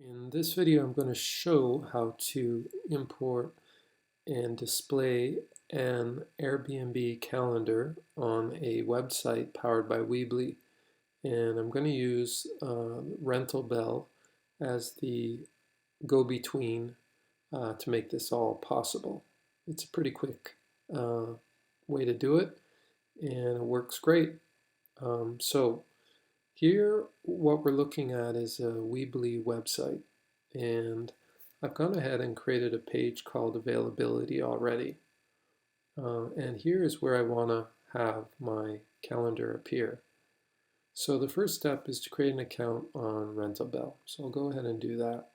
In this video, I'm going to show how to import and display an Airbnb calendar on a website powered by Weebly. And I'm going to use RentalBell as the go-between to make this all possible. It's a pretty quick way to do it, and it works great. So here, what we're looking at is a Weebly website, and I've gone ahead and created a page called Availability already. And here is where I want to have my calendar appear. So the first step is to create an account on RentalBell. So I'll go ahead and do that.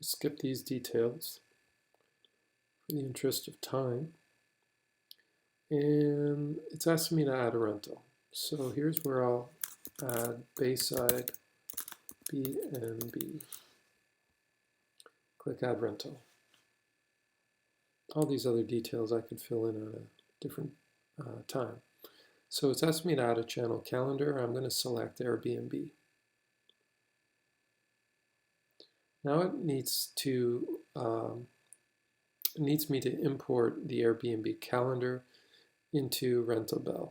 Skip these details for the interest of time. And it's asking me to add a rental. So here's where I'll add Bayside BNB. Click Add Rental. All these other details I could fill in at a different time. So it's asking me to add a channel calendar. I'm going to select Airbnb. Now it needs me to import the Airbnb calendar into RentalBell.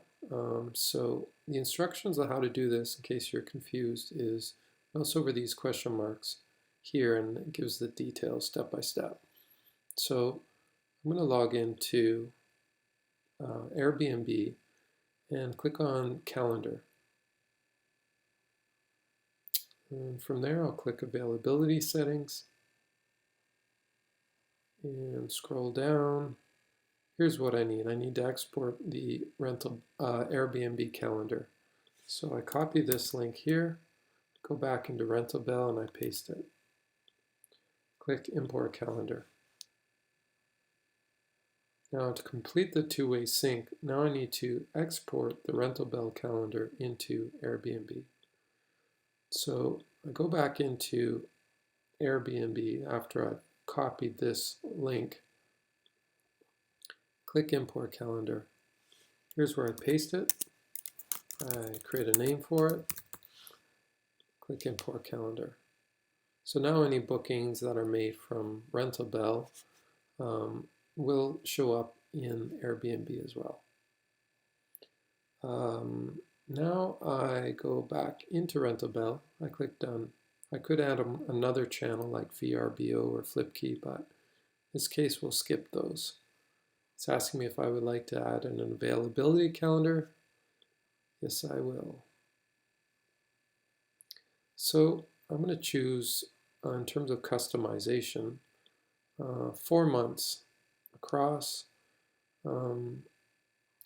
So the instructions on how to do this, in case you're confused, is mouse over these question marks here, and it gives the details step by step. So I'm going to log into Airbnb and click on Calendar. And from there, I'll click Availability Settings and scroll down. Here's what I need. I need to export the Airbnb calendar. So I copy this link here, go back into RentalBell, and I paste it. Click Import Calendar. Now to complete the two-way sync, now I need to export the RentalBell calendar into Airbnb. So I go back into Airbnb after I've copied this link. Click Import Calendar. Here's where I paste it. I create a name for it. Click Import Calendar. So now any bookings that are made from RentalBell will show up in Airbnb as well. Now I go back into RentalBell. I click Done. I could add another channel like VRBO or FlipKey, but in this case we'll skip those. It's asking me if I would like to add an availability calendar. Yes, I will. So I'm going to choose, in terms of customization, 4 months across in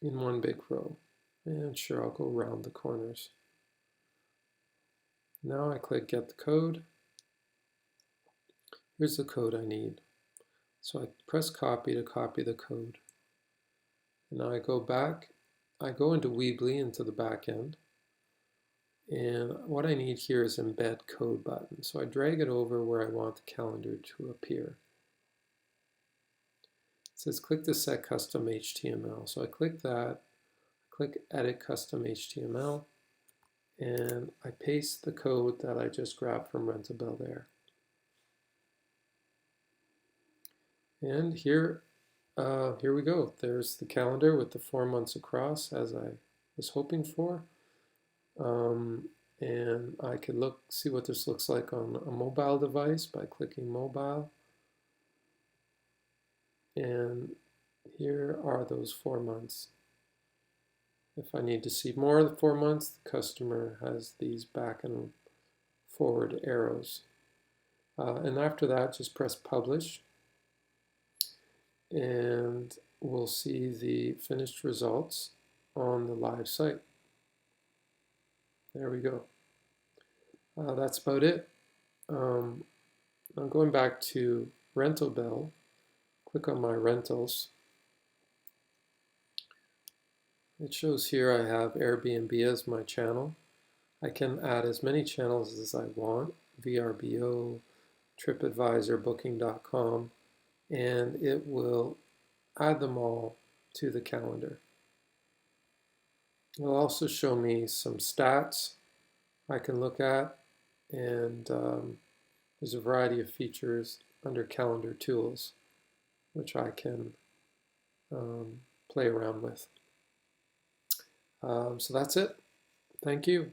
one big row. And sure, I'll go around the corners. Now I click Get the Code. Here's the code I need. So I press Copy to copy the code. And now I go back. I go into Weebly, into the back end. And what I need here is Embed Code button. So I drag it over where I want the calendar to appear. It says click to set custom HTML. So I click that, click Edit Custom HTML, and I paste the code that I just grabbed from RentalBell there. And here we go. There's the calendar with the 4 months across, as I was hoping for. And I could see what this looks like on a mobile device by clicking Mobile. And here are those 4 months. If I need to see more than 4 months, the customer has these back and forward arrows. And after that, just press Publish. And we'll see the finished results on the live site. There we go. That's about it. I'm going back to RentalBell. Click on my rentals. It shows here I have Airbnb as my channel. I can add as many channels as I want, VRBO, TripAdvisor, Booking.com, and it will add them all to the calendar. It'll also show me some stats I can look at, and there's a variety of features under calendar tools which I can play around with. So that's it. Thank you.